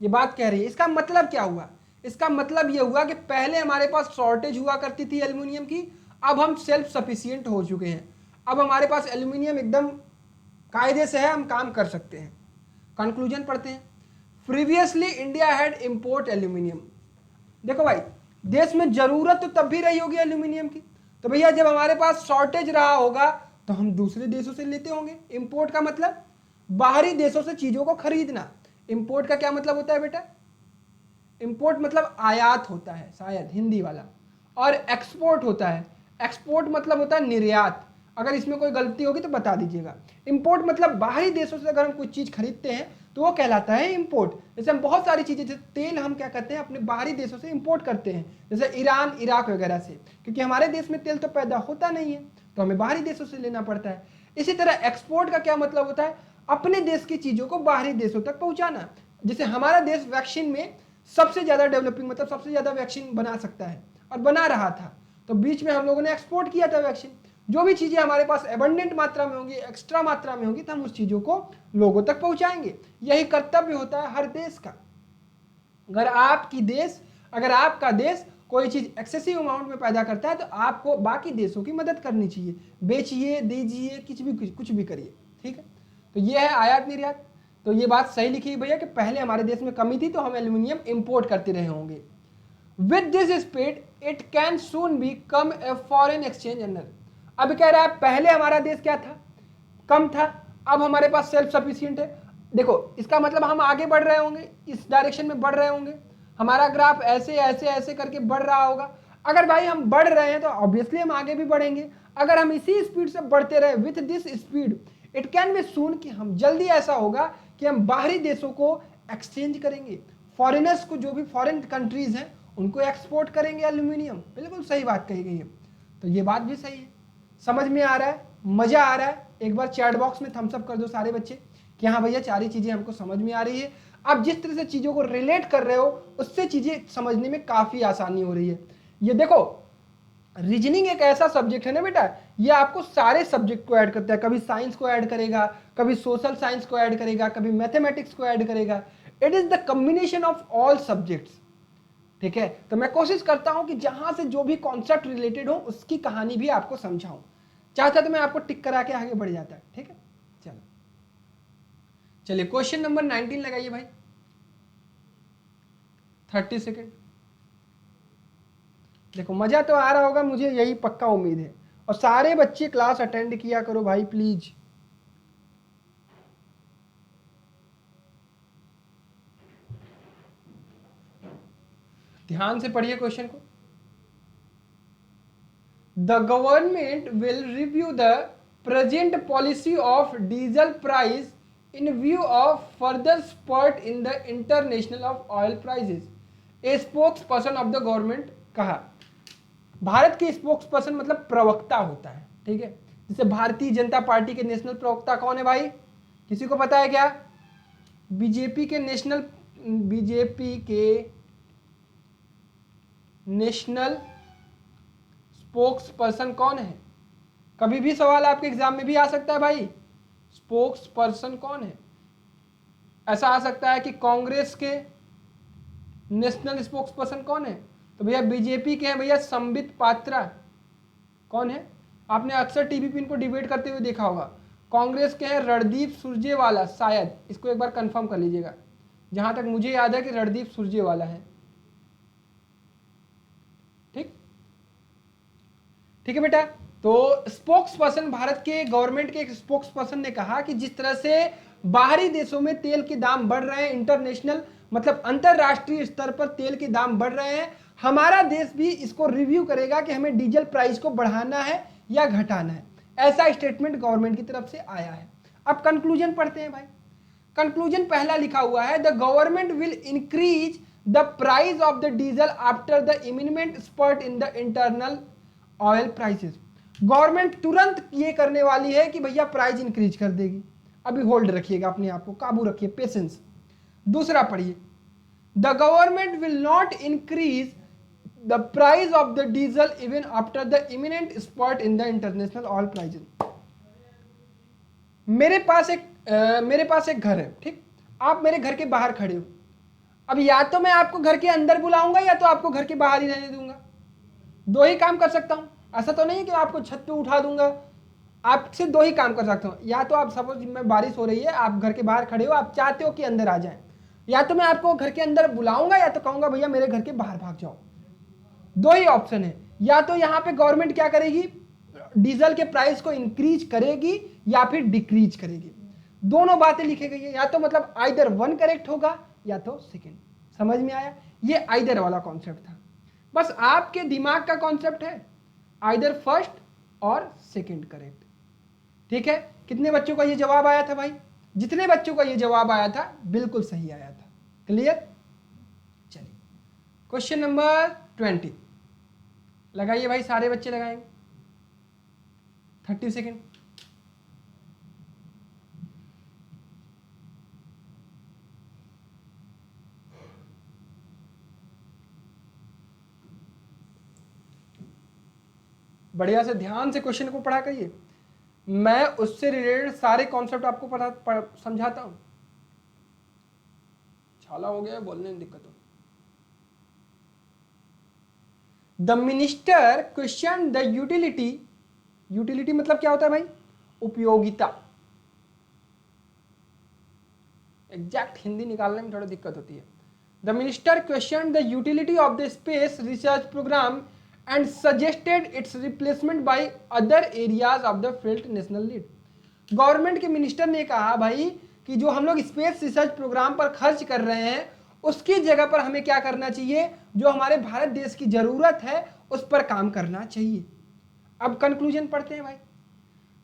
ये बात कह रही है। इसका मतलब क्या हुआ? इसका मतलब ये हुआ कि पहले हमारे पास शॉर्टेज हुआ करती थी एल्यूमिनियम की, अब हम सेल्फ सफिशिएंट हो चुके हैं। अब हमारे पास एल्यूमिनियम एकदम कायदे से है, हम काम कर सकते हैं। कंक्लूजन पढ़ते हैं। Previously India had import aluminium. देखो भाई, देश में जरूरत तो तब भी रही होगी एल्यूमिनियम की, तो भैया जब हमारे पास शॉर्टेज रहा होगा तो हम दूसरे देशों से लेते होंगे। इंपोर्ट का मतलब बाहरी देशों से चीजों को खरीदना। इंपोर्ट का क्या मतलब होता है बेटा? इंपोर्ट मतलब आयात होता है, शायद हिंदी वाला। और एक्सपोर्ट होता है, एक्सपोर्ट मतलब होता है निर्यात। अगर इसमें कोई गलती होगी तो बता दीजिएगा। इंपोर्ट मतलब बाहरी देशों से अगर हम कुछ चीज खरीदते हैं तो वो कहलाता है इंपोर्ट। जैसे हम बहुत सारी चीजें, जैसे तेल हम क्या करते हैं अपने बाहरी देशों से इंपोर्ट करते हैं, जैसे ईरान, इराक वगैरह से, क्योंकि हमारे देश में तेल तो पैदा होता नहीं है तो हमें बाहरी देशों से लेना पड़ता है। इसी तरह एक्सपोर्ट का क्या मतलब होता है? अपने देश की चीजों को बाहरी देशों तक पहुंचाना। जैसे हमारा देश वैक्सीन में सबसे ज्यादा डेवलपिंग, मतलब सबसे ज्यादा वैक्सीन बना सकता है और बना रहा था, तो बीच में हम लोगों ने एक्सपोर्ट किया था वैक्सीन। जो भी चीजें हमारे पास एबंडेंट मात्रा में होंगी, एक्स्ट्रा मात्रा में होंगी, तो हम उस चीजों को लोगों तक पहुंचाएंगे। यही कर्तव्य होता है हर देश का। अगर आपका देश कोई चीज एक्सेसिव अमाउंट में पैदा करता है तो आपको बाकी देशों की मदद करनी चाहिए, बेचिए, दीजिए, कुछ भी करिए। ठीक है, तो ये है आयात निर्यात। तो ये बात सही लिखी है भैया कि पहले हमारे देश में कमी थी तो हम एल्यूमिनियम इंपोर्ट करते रहे होंगे। With this speed it can soon become a foreign exchange earner. अब कह रहा है पहले हमारा देश क्या था? कम था, अब हमारे पास सेल्फ सफिशिएंट है। देखो इसका मतलब हम आगे बढ़ रहे होंगे, इस डायरेक्शन में बढ़ रहे होंगे, हमारा ग्राफ ऐसे ऐसे ऐसे करके बढ़ रहा होगा। अगर भाई हम बढ़ रहे हैं तो ऑब्वियसली हम आगे भी बढ़ेंगे। अगर हम इसी स्पीड से बढ़ते रहे with this speed it can be सून, कि हम जल्दी ऐसा होगा कि हम बाहरी देशों को एक्सचेंज करेंगे, फॉरेनर्स को, जो भी फॉरेन कंट्रीज हैं उनको एक्सपोर्ट करेंगे एल्यूमिनियम। बिल्कुल सही बात कही गई है। तो ये बात भी सही है। समझ में आ रहा है? मजा आ रहा है? एक बार चैट बॉक्स में थम्स अप कर दो सारे बच्चे कि हाँ भैया सारी चीजें हमको समझ में आ रही है। आप जिस तरह से चीजों को रिलेट कर रहे हो उससे चीजें समझने में काफी आसानी हो रही है। ये देखो, रीजनिंग एक ऐसा सब्जेक्ट है ना बेटा, ये आपको सारे सब्जेक्ट को ऐड करता है। कभी साइंस को ऐड करेगा, कभी सोशल साइंस को ऐड करेगा, कभी मैथमेटिक्स को ऐड करेगा। It is the combination of all subjects. ठीक है, तो मैं कोशिश करता हूं कि जहां से जो भी कॉन्सेप्ट रिलेटेड हो उसकी कहानी भी आपको समझाऊं। चाहता तो मैं आपको टिक करा के आगे बढ़ जाता है। ठीक है, चलो चलिए क्वेश्चन नंबर 19 लगाइए भाई, 30 सेकेंड। देखो मजा तो आ रहा होगा, मुझे यही पक्का उम्मीद है। और सारे बच्चे क्लास अटेंड किया करो भाई प्लीज। ध्यान से पढ़िए क्वेश्चन को। The government will review the present policy of diesel price in view of further spurt in the international of oil prices, a spokes person of the government कहा। भारत के स्पोक्स पर्सन मतलब प्रवक्ता होता है, ठीक है। जैसे भारतीय जनता पार्टी के नेशनल प्रवक्ता कौन है भाई, किसी को पता है क्या? बीजेपी के नेशनल स्पोक्स पर्सन कौन है? कभी भी सवाल आपके एग्जाम में भी आ सकता है भाई, स्पोक्स पर्सन कौन है? ऐसा आ सकता है कि कांग्रेस के नेशनल स्पोक्स पर्सन कौन है? तो भैया बीजेपी के हैं भैया संबित पात्रा। कौन है? आपने अक्सर टीवी पे इनको डिबेट करते हुए देखा होगा। कांग्रेस के हैं रणदीप सुरजेवाला, शायद, इसको एक बार कंफर्म कर लीजिएगा। जहां तक मुझे याद है कि रणदीप सुरजेवाला है। ठीक है बेटा। तो स्पोक्स पर्सन, भारत के गवर्नमेंट के एक स्पोक्स पर्सन ने कहा कि जिस तरह से बाहरी देशों में तेल के दाम बढ़ रहे हैं, इंटरनेशनल मतलब अंतरराष्ट्रीय स्तर पर तेल के दाम बढ़ रहे हैं, हमारा देश भी इसको रिव्यू करेगा कि हमें डीजल प्राइस को बढ़ाना है या घटाना है। ऐसा स्टेटमेंट गवर्नमेंट की तरफ से आया है। अब कंक्लूजन पढ़ते हैं भाई। कंक्लूजन पहला लिखा हुआ है, the government will increase the price of the diesel after the imminent spurt in the internal oil prices. Government तुरंत ये करने वाली है कि भैया प्राइस इंक्रीज कर देगी। अभी होल्ड रखिएगा, अपने आप को काबू रखिए, पेशेंस। दूसरा पढ़िए, the government will not increase the price of the diesel even after the imminent spot in the international oil prices. मेरे पास एक घर है, ठीक। आप मेरे घर के बाहर खड़े हो। अब या तो मैं आपको घर के अंदर बुलाऊंगा या तो आपको घर के बाहर ही रहने दूंगा। दो ही काम कर सकता हूं। ऐसा तो नहीं है कि आपको छत पे उठा दूंगा। आपसे दो ही काम कर सकता हूं। या तो आप सपोज में बारिश हो रही है, आप घर के बाहर खड़े हो, आप चाहते हो कि अंदर आ जाए, या तो मैं आपको घर के अंदर बुलाऊंगा या तो कहूंगा भैया मेरे घर के बाहर भाग जाओ। दो ही ऑप्शन है। या तो यहां पे गवर्नमेंट क्या करेगी, डीजल के प्राइस को इंक्रीज करेगी या फिर डिक्रीज करेगी। दोनों बातें लिखी गई है। या तो मतलब आइदर वन करेक्ट होगा या तो सेकेंड। समझ में आया? ये आइदर वाला कॉन्सेप्ट था। बस आपके दिमाग का कॉन्सेप्ट है आइदर फर्स्ट और सेकंड करेक्ट। ठीक है। कितने बच्चों का ये जवाब आया था भाई? जितने बच्चों का ये जवाब आया था बिल्कुल सही आया था। क्लियर? चलिए क्वेश्चन नंबर 20 लगाइए भाई, सारे बच्चे लगाएंगे। 30 सेकेंड। बढ़िया से ध्यान से क्वेश्चन को पढ़ा करिए। मैं उससे रिलेटेड सारे कॉन्सेप्ट आपको समझाता हूं। छाला हो गया, बोलने में दिक्कत हो। The minister question the utility मतलब क्या होता है भाई? उपयोगिता। एग्जैक्ट हिंदी निकालने में थोड़ा दिक्कत होती है। The minister question the utility of the space research programme and suggested its replacement by other areas of the felt national need। Government के मिनिस्टर ने कहा भाई कि जो हम लोग स्पेस रिसर्च प्रोग्राम पर खर्च कर रहे हैं उसकी जगह पर हमें क्या करना चाहिए, जो हमारे भारत देश की जरूरत है उस पर काम करना चाहिए। अब कंक्लूजन पढ़ते हैं भाई।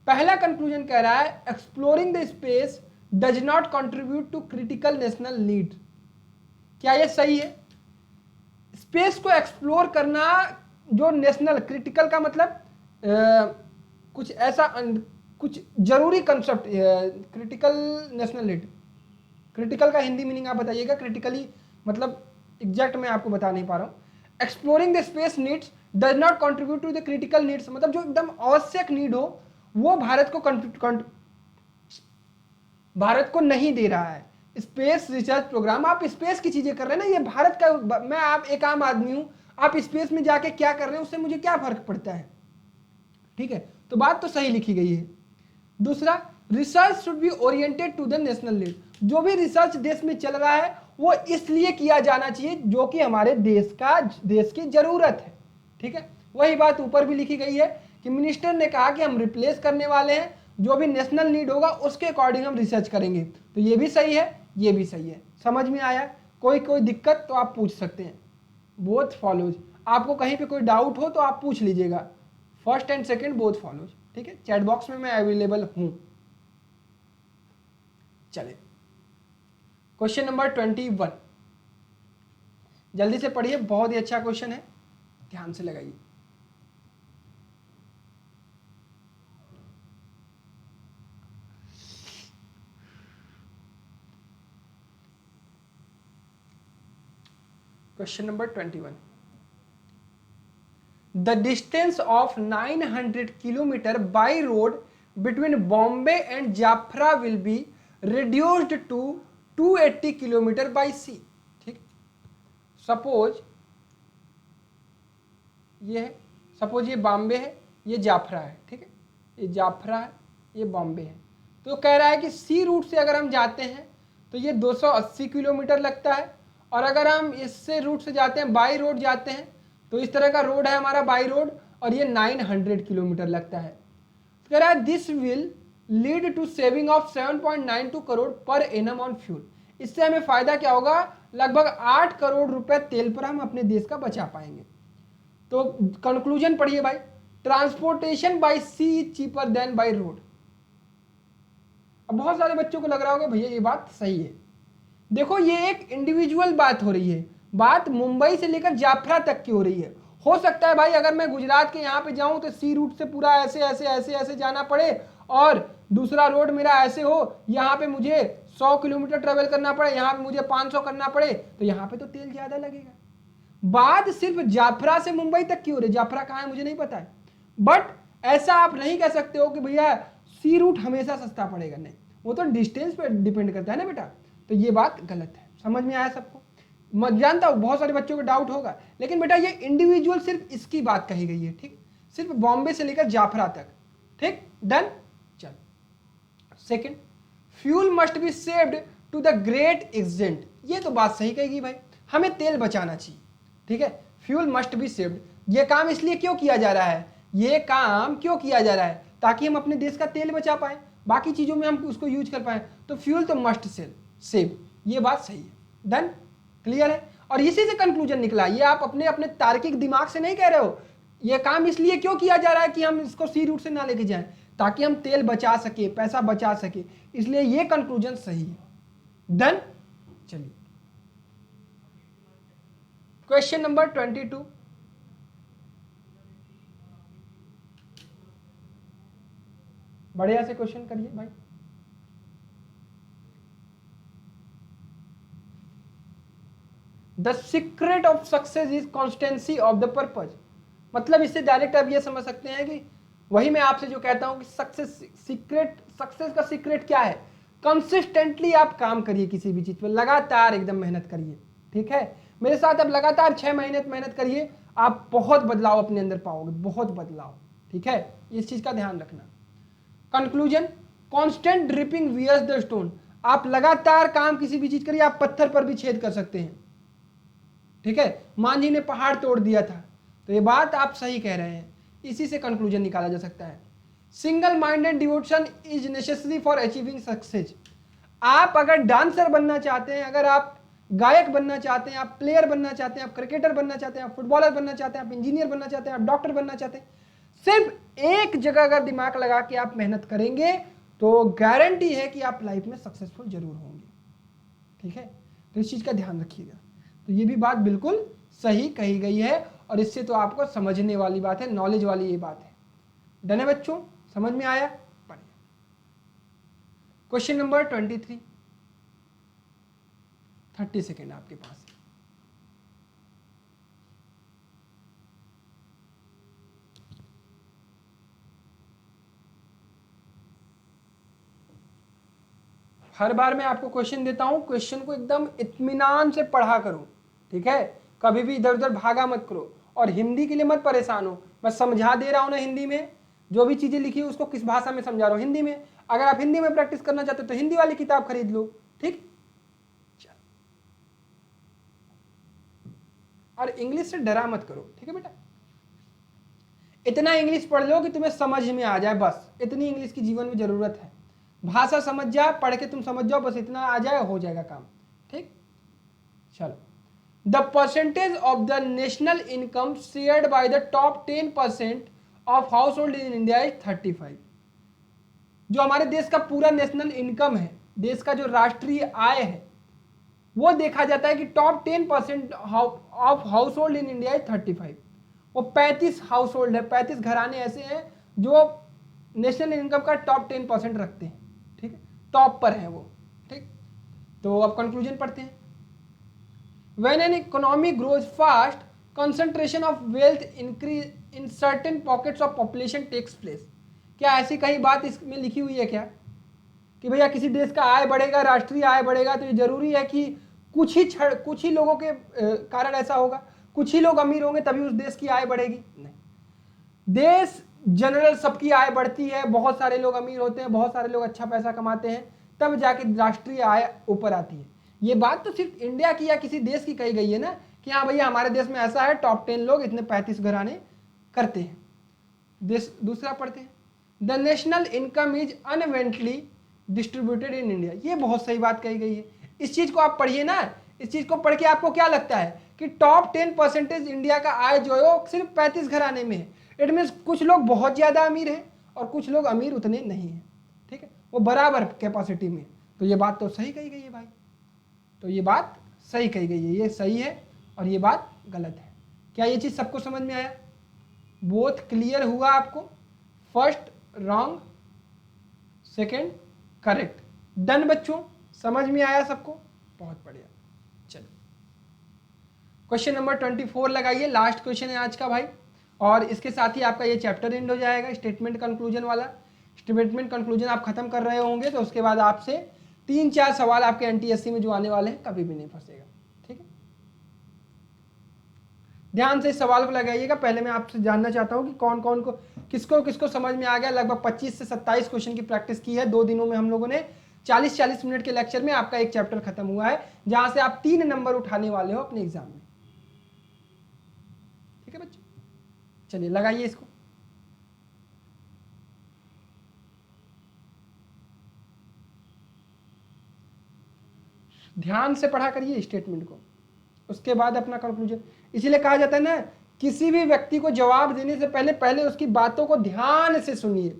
पहला कंक्लूजन कह रहा है exploring the space does not contribute to critical national need. क्या यह सही है? स्पेस को एक्सप्लोर करना जो नेशनल, क्रिटिकल का मतलब कुछ ऐसा कुछ जरूरी concept, critical national need. Critical का हिंदी मीनिंग आप बताइएगा। क्रिटिकली मतलब एग्जैक्ट मैं आपको बता नहीं पा रहा हूं। Exploring the space needs does not contribute to the critical needs मतलब जो एकदम आवश्यक नीड हो वो भारत को नहीं दे रहा है। स्पेस रिसर्च प्रोग्राम, आप स्पेस की चीजें कर रहे हैं ना, ये भारत का, मैं आप एक आम आदमी हूं, आप स्पेस में जाके क्या कर रहे हैं उससे मुझे क्या फर्क पड़ता है? ठीक है, तो बात तो सही लिखी गई है। दूसरा, research should be oriented to the national need. जो भी रिसर्च देश में चल रहा है वो इसलिए किया जाना चाहिए जो कि हमारे देश की जरूरत है। ठीक है, वही बात ऊपर भी लिखी गई है कि मिनिस्टर ने कहा कि हम रिप्लेस करने वाले हैं, जो भी नेशनल नीड होगा उसके अकॉर्डिंग हम रिसर्च करेंगे। तो ये भी सही है, ये भी सही है। समझ में आया? कोई दिक्कत तो आप पूछ सकते हैं। बोथ फॉलोज, आपको कहीं पे कोई डाउट हो तो आप पूछ लीजिएगा। First and second both follows, ठीक है। चैट बॉक्स में मैं अवेलेबल हूं। चले क्वेश्चन नंबर 21, जल्दी से पढ़िए, बहुत ही अच्छा क्वेश्चन है, ध्यान से लगाइए। Question number 21, the distance of 900 kilometre by road between Bombay and Jafra will be reduced to 280 kilometre by sea. ठीक, सपोज ये है, सपोज ये बॉम्बे है, ये जाफरा है, ठीक है, ये जाफरा है, ये बॉम्बे है। तो कह रहा है कि सी रूट से अगर हम जाते हैं तो ये 280 किलोमीटर लगता है, और अगर हम इससे रूट से जाते हैं, बाई रोड जाते हैं, तो इस तरह का रोड है हमारा बाई रोड, और ये 900 किलोमीटर लगता है। तो कह रहा है this will lead to saving of 7.92 crore per annum on fuel. इससे हमें फायदा क्या होगा? लगभग 8 करोड़ रुपए तेल पर हम अपने देश का बचा पाएंगे। तो कंक्लूजन पढ़िए भाई, transportation by sea is cheaper than by road. अब बहुत सारे बच्चों को लग रहा होगा भैया ये बात सही है। देखो ये एक इंडिविजुअल बात हो रही है, बात मुंबई से लेकर जाफरा तक की हो रही है। हो सकता है भाई अगर मैं गुजरात के यहाँ पे जाऊं तो सी रूट से पूरा ऐसे ऐसे ऐसे ऐसे जाना पड़े, और दूसरा रोड मेरा ऐसे हो, यहाँ पे मुझे 100 किलोमीटर ट्रेवल करना पड़े, यहाँ पे मुझे 500 करना पड़े, तो यहाँ पे तो तेल ज्यादा लगेगा। बात सिर्फ जाफरा से मुंबई तक की हो रही है, जाफरा कहाँ है मुझे नहीं पता है, बट ऐसा आप नहीं कह सकते हो कि भैया सी रूट हमेशा सस्ता पड़ेगा, नहीं, वो तो डिस्टेंस पे डिपेंड करता है ना बेटा। तो ये बात गलत है। समझ में आया सबको? मैं जानता हूं बहुत सारे बच्चों को डाउट होगा, लेकिन बेटा ये इंडिविजुअल सिर्फ इसकी बात कही गई है, ठीक, सिर्फ बॉम्बे से लेकर जाफरा तक, ठीक, डन। चल second, fuel must be saved to the great extent. ये तो बात सही कहेगी भाई, हमें तेल बचाना चाहिए, ठीक है। फ्यूल मस्ट बी सेव्ड, ये काम इसलिए क्यों किया जा रहा है, ये काम क्यों किया जा रहा है? ताकि हम अपने देश का तेल बचा पाए, बाकी चीजों में हम उसको यूज कर पाए। तो फ्यूल तो मस्ट सेव, ये बात सही है, डन, क्लियर है। और इसी से कंक्लूजन निकला, ये आप अपने अपने तार्किक दिमाग से नहीं कह रहे हो। ये काम इसलिए क्यों किया जा रहा है कि हम इसको सी रूट से ना लेके जाएं, ताकि हम तेल बचा सके, पैसा बचा सके, इसलिए ये कंक्लूजन सही है, डन। चलिए क्वेश्चन नंबर 22, बढ़िया से क्वेश्चन करिए भाई। The secret of success is constituency of the purpose. मतलब इससे डायरेक्ट आप ये समझ सकते हैं कि वही मैं आपसे जो कहता हूं कि सक्सेस का सीक्रेट क्या है? कंसिस्टेंटली आप काम करिए किसी भी चीज पर, लगातार एकदम मेहनत करिए, ठीक है। मेरे साथ अब लगातार 6 महीने मेहनत करिए, आप बहुत बदलाव अपने अंदर पाओगे, बहुत बदलाव, ठीक है। इस चीज का ध्यान रखना। Conclusion, constant dripping wears the stone. आप लगातार काम किसी भी चीज करिए, आप पत्थर पर भी छेद कर सकते हैं, ठीक है। मांझी ने पहाड़ तोड़ दिया था, तो ये बात आप सही कह रहे हैं, इसी से कंक्लूजन निकाला जा सकता है। Single minded devotion is necessary for achieving success. आप अगर डांसर बनना चाहते हैं, अगर आप गायक बनना चाहते हैं, आप प्लेयर बनना चाहते हैं, आप क्रिकेटर बनना चाहते हैं, आप फुटबॉलर बनना चाहते हैं, आप इंजीनियर बनना चाहते हैं, आप डॉक्टर बनना चाहते हैं, सिर्फ एक जगह अगर दिमाग लगा के आप मेहनत करेंगे तो गारंटी है कि आप लाइफ में सक्सेसफुल जरूर होंगे, ठीक है। तो इस चीज का ध्यान रखिएगा। तो ये भी बात बिल्कुल सही कही गई है, और इससे तो आपको समझने वाली बात है, नॉलेज वाली ये बात है। डन है बच्चों, समझ में आया? पढ़िए क्वेश्चन नंबर 23, 30 सेकेंड आपके पास। हर बार मैं आपको क्वेश्चन देता हूं, क्वेश्चन को एकदम इत्मीनान से पढ़ा करो, ठीक है। कभी भी इधर उधर भागा मत करो, और हिंदी के लिए मत परेशान हो। मैं समझा दे रहा हूं ना हिंदी में, जो भी चीजें लिखी है उसको किस भाषा में समझा रहा हूं, हिंदी में। अगर आप हिंदी में प्रैक्टिस करना चाहते हो तो हिंदी वाली किताब खरीद लो, ठीक। और इंग्लिश से डरा मत करो, ठीक है बेटा। इतना इंग्लिश पढ़ लो कि तुम्हें समझ में आ जाए, बस इतनी इंग्लिश की जीवन में जरूरत है। भाषा समझ जाए, पढ़ के तुम समझ जाओ, बस इतना आ जाए, हो जाएगा काम। ठीक, चलो। The percentage of the national income shared by the top 10% of house hold in India is 35। जो हमारे देश का पूरा नेशनल इनकम है, देश का जो राष्ट्रीय आय है, वो देखा जाता है कि top 10% of house hold in India is 35। वो 35 हाउस होल्ड है, 35 घराने ऐसे हैं जो नेशनल इनकम का टॉप 10% रखते हैं। ठीक है, टॉप पर है वो। ठीक, तो अब कंक्लूजन पढ़ते हैं। When an economy grows fast, concentration of wealth increase in certain pockets of population takes place। क्या ऐसी कहीं बात इसमें लिखी हुई है क्या कि भैया किसी देश का आय बढ़ेगा, राष्ट्रीय आय बढ़ेगा, तो ये जरूरी है कि कुछ ही लोगों के कारण ऐसा होगा, कुछ ही लोग अमीर होंगे तभी उस देश की आय बढ़ेगी? नहीं, देश जनरल सबकी आय बढ़ती है, बहुत सारे लोग अमीर होते हैं, बहुत सारे लोग अच्छा पैसा कमाते हैं, तब जाके राष्ट्रीय आय ऊपर आती है। ये बात तो सिर्फ इंडिया की या किसी देश की कही गई है ना कि हाँ भैया हमारे देश में ऐसा है, टॉप 10 लोग इतने 35 घराने करते हैं। देश दूसरा पढ़ते हैं। The national income is unevenly distributed in India. ये बहुत सही बात कही गई है, इस चीज को आप पढ़िए ना। इस चीज को पढ़ के आपको क्या लगता है कि टॉप 10% इंडिया का आय जो है वो सिर्फ 35 घराने में है। इट मीन्स कुछ लोग बहुत ज्यादा अमीर हैं और कुछ लोग अमीर उतने नहीं हैं। ठीक है, वो बराबर कैपेसिटी में। तो ये बात तो सही कही गई है भाई, तो ये बात सही कही गई है, ये सही है और ये बात गलत है। क्या ये चीज सबको समझ में आया? बोथ क्लियर हुआ आपको? First wrong, second correct. Done बच्चों, समझ में आया सबको? बहुत बढ़िया। चलो क्वेश्चन नंबर 24 लगाइए, लास्ट क्वेश्चन है आज का भाई, और इसके साथ ही आपका ये चैप्टर एंड हो जाएगा, स्टेटमेंट कंक्लूजन वाला। स्टेटमेंट कंक्लूजन आप खत्म कर रहे होंगे तो उसके बाद आपसे 3-4 सवाल आपके एनटीएससी में जो आने वाले हैं कभी भी नहीं फंसेगा। ठीक है, ध्यान से इस सवाल को लगाइएगा। पहले मैं आपसे जानना चाहता हूं कि कौन कौन को किसको समझ में आ गया। लगभग 25 से 27 क्वेश्चन की प्रैक्टिस की है 2 दिनों में हम लोगों ने। 40-40 मिनट के लेक्चर में आपका एक चैप्टर खत्म हुआ है, जहां से आप 3 नंबर उठाने वाले हो अपने एग्जाम में। ठीक है बच्चों, चलिए लगाइए इसको। ध्यान से पढ़ा करिए स्टेटमेंट को, उसके बाद अपना कंक्लूजन। इसीलिए कहा जाता है ना, किसी भी व्यक्ति को जवाब देने से पहले उसकी बातों को ध्यान से सुनिए।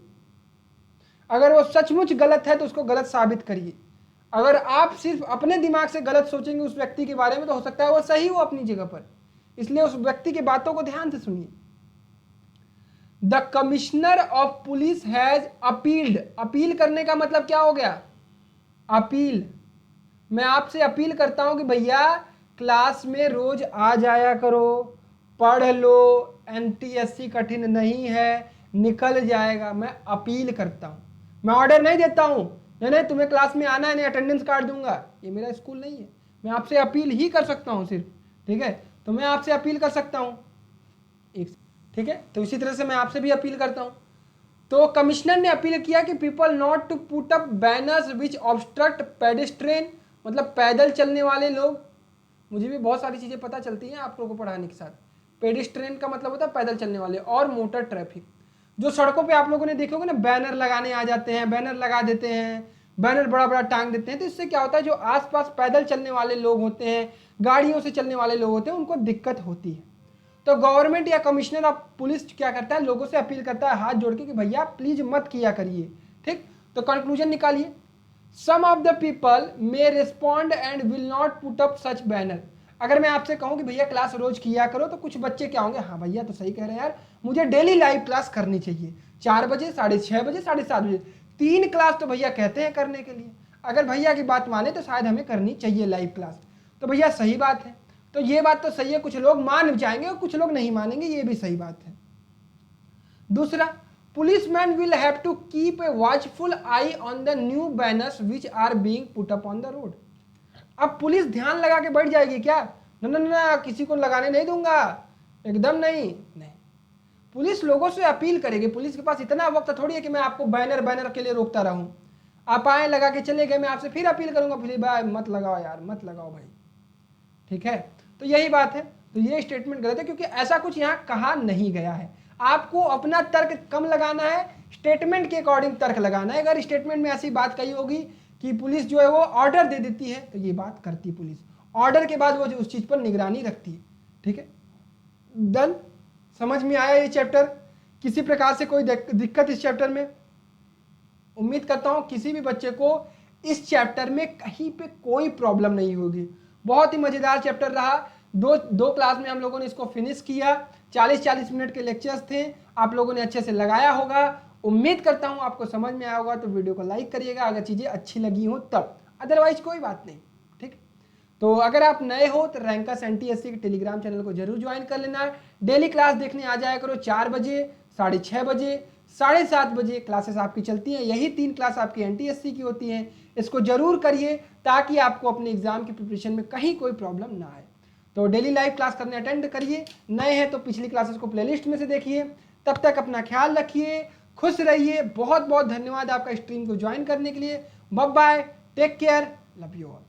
अगर वो सचमुच गलत है तो उसको गलत साबित करिए। अगर आप सिर्फ अपने दिमाग से गलत सोचेंगे उस व्यक्ति के बारे में तो हो सकता है वो सही हो अपनी जगह पर, इसलिए उस व्यक्ति की बातों को ध्यान से सुनिए। The commissioner of police has appealed. Appeal करने का मतलब क्या हो गया? अपील। मैं आपसे अपील करता हूं कि भैया क्लास में रोज आ जाया करो, पढ़ लो, एनटीएससी कठिन नहीं है, निकल जाएगा। मैं अपील करता हूं, मैं ऑर्डर नहीं देता हूं नहीं तुम्हें क्लास में आना है, नहीं अटेंडेंस कार्ड दूंगा। ये मेरा स्कूल नहीं है, मैं आपसे अपील ही कर सकता हूं सिर्फ। ठीक है, तो मैं आपसे अपील कर सकता हूं एक। ठीक है, तो इसी तरह से मैं आपसे भी अपील करता हूं। तो कमिश्नर ने अपील किया कि people not to put up banners which obstruct pedestrian, मतलब पैदल चलने वाले लोग। मुझे भी बहुत सारी चीज़ें पता चलती हैं आप लोगों को पढ़ाने के साथ। पेडेस्ट्रियन का मतलब होता है पैदल चलने वाले, और मोटर ट्रैफिक। जो सड़कों पे आप लोगों ने देखे होंगे ना, बैनर लगाने आ जाते हैं, बैनर लगा देते हैं, बैनर बड़ा बड़ा टांग देते हैं, तो इससे क्या होता है जो आसपास पैदल चलने वाले लोग होते हैं, गाड़ियों से चलने वाले लोग होते हैं, उनको दिक्कत होती है। तो गवर्नमेंट या कमिश्नर ऑफ पुलिस क्या करता है, लोगों से अपील करता है हाथ जोड़ के कि भैया प्लीज मत किया करिए। ठीक, तो कंक्लूजन निकालिए। Some of the people may respond and will not put up such banner. अगर मैं आपसे कहूं कि भैया क्लास रोज किया करो, तो कुछ बच्चे क्या होंगे, हाँ भैया तो सही कह रहे हैं यार, मुझे डेली लाइव क्लास करनी चाहिए 4 बजे, 6:30 बजे, 7:30 बजे। 3 क्लास तो भैया कहते हैं करने के लिए। अगर भैया की बात माने तो शायद हमें करनी चाहिए लाइव क्लास। तो भैया सही बात है, तो ये बात तो सही है, कुछ लोग मान जाएंगे और कुछ लोग नहीं मानेंगे, ये भी सही बात है। दूसरा, policeman will have to keep a watchful eye on the new banners which are being put up on the road. अब पुलिस ध्यान लगा के बैठ जाएगी क्या? ना ना ना, किसी को लगाने नहीं दूंगा, एकदम नहीं। पुलिस लोगों से अपील करेगी। पुलिस के पास इतना वक्त थोड़ी है कि मैं आपको बैनर के लिए रोकता रहूं। आप आए लगा के चले गए, मैं आपसे फिर अपील करूंगा, फिर भाई मत लगाओ यार, मत लगाओ भाई। ठीक है, तो यही बात है। तो ये स्टेटमेंट गलत है, क्योंकि ऐसा कुछ यहाँ कहा नहीं गया है। आपको अपना तर्क कम लगाना है, स्टेटमेंट के अकॉर्डिंग तर्क लगाना है। अगर स्टेटमेंट में ऐसी बात कही होगी कि पुलिस जो है वो ऑर्डर दे देती है, तो ये बात करती है पुलिस, ऑर्डर के बाद वो जो उस चीज़ पर निगरानी रखती है। ठीक है, डन, समझ में आया ये चैप्टर? किसी प्रकार से कोई दिक्कत इस चैप्टर में? उम्मीद करता हूँ किसी भी बच्चे को इस चैप्टर में कहीं पे कोई प्रॉब्लम नहीं होगी। बहुत ही मज़ेदार चैप्टर रहा। दो क्लास में हम लोगों ने इसको फिनिश किया। 40-40 मिनट के लेक्चर्स थे, आप लोगों ने अच्छे से लगाया होगा। उम्मीद करता हूँ आपको समझ में आया होगा। तो वीडियो को लाइक करिएगा अगर चीज़ें अच्छी लगी हो तब, अदरवाइज कोई बात नहीं। ठीक, तो अगर आप नए हो तो रैंकर्स NTSC के टेलीग्राम चैनल को जरूर ज्वाइन कर लेना। डेली क्लास देखने आ जाया करो, 4 बजे, 6:30 बजे, 7:30 बजे क्लासेस आपकी चलती हैं। यही 3 क्लास आपकी NTSC की होती हैं। इसको जरूर करिए ताकि आपको अपने एग्जाम की प्रिपरेशन में कहीं कोई प्रॉब्लम ना आए। तो डेली लाइव क्लास करने अटेंड करिए। नए हैं तो पिछली क्लासेस को प्लेलिस्ट में से देखिए। तब तक अपना ख्याल रखिए, खुश रहिए। बहुत बहुत धन्यवाद आपका स्ट्रीम को ज्वाइन करने के लिए। Bye bye, take care, love you all.